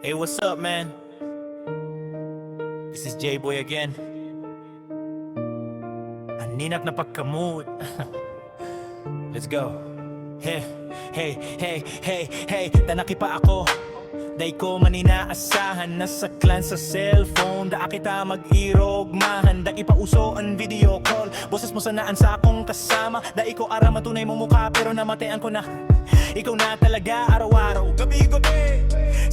Hey, what's up, man? This is J-Boy again. Haninap na pagkamut. Let's go. Hey, hey, hey, hey, hey, tanaki pa ako. Day ko man inaasahan, nasa clan sa cellphone. Da kita mag-irogmahan, da ipauso ang video call. Boses mo sanaan sa akong kasama. Da ko ara matunay mo mukha, pero namatayan ko na. Ikaw na talaga araw-araw, gabi-gabi.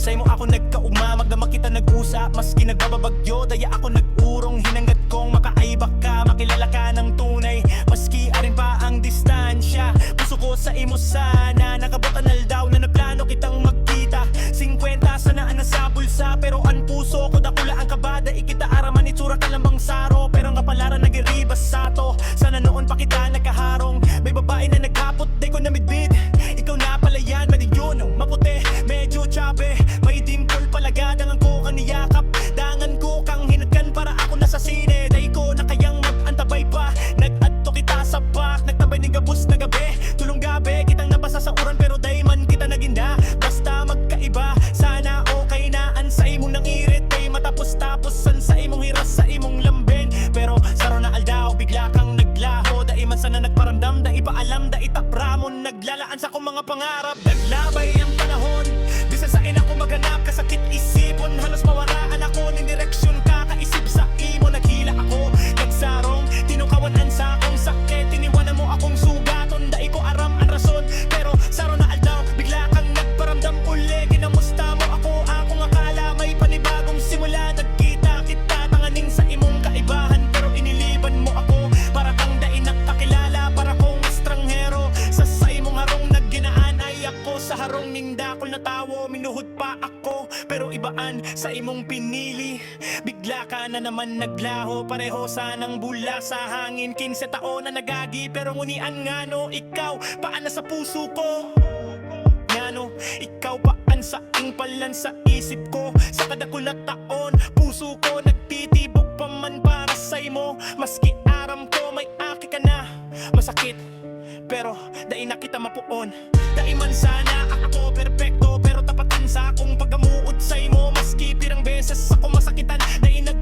Sa'yo mo ako nagkaugma, magdama kita nag-usap. Maski nagbababagyo, daya ako nag-urong. Hinanggat kong makaiba ka, makilala ka ng tunay. Maski arin pa ang distansya, puso ko sa imo sana. Nakabutan daw na naplano kitang magkita. 50 sanaan na sa bulsa, pero ang puso ko dakula ang kabada. Ikita araman itsura ka lambang saro, pero nga palaran nagiribas sa to. Sana noon pa kita nagkaharong. May babae na naghapot, di ko namidbid. Ikaw na pala yan, madiyon, maputi, medyo chabe. May dimple palaga, dangan ko kang niyakap. Dangan ko kang hinatkan para ako nasa sine. Day ko na kayang mag-antabay pa. Nag-adto kita sa back, nagtabay ni gabos na gabi. Tulong gabi, kitang nabasa sa uran, pero day man kita naginda. Basta magkaiba, sana okay na an sa imong nang irit. Day matapos-taposan sa imong hiras, sa imong lambing. Pero saro na aldaw, bigla kang naglaho. Dai man sana nagparamdam, dai paalam, dai tapramon. Naglalaan sa akong mga pangarap, naglabay ang panahon. Bisasain ako maghanap, kasakit isipon. Halos mawaraan ako, ng direksyon kakaisip sa imo. Naghila ako, nagsarong, tinukawanan sa akong sakit. Tiniwanan mo akong sugaton, dai ko aram ang rason. Pero saro na aldaw, bigla kang nagparamdam uli. Kinamusta mo ako, akong akala may panibagong simula. Nagkita kita, tanganing sa imong kaibahan, pero iniliban mo ako. Para kang dai nakakilala, para kong estranghero. Sa imong harong nagginaan ay ako. Sa harong nindakol na tawo, minuhod pa ako, pero ibaan sa imong pinili. Bigla ka na naman naglaho, pareho sanang bula sa hangin. 15 taon na nagagi, pero ngunian nga no. Ikaw paan na sa puso ko, ngano, ikaw paan sa ingpalan sa isip ko. Sa kadakul na taon, puso ko nagtitibok pa man para sa imo. Maski aram ko may aki ka na, masakit, pero dai na kita mapuon. Dai man sana ako perfecto, pero tapatan sa akong paggamuot sa imo. Maski pirang beses ako masakitan, dai nag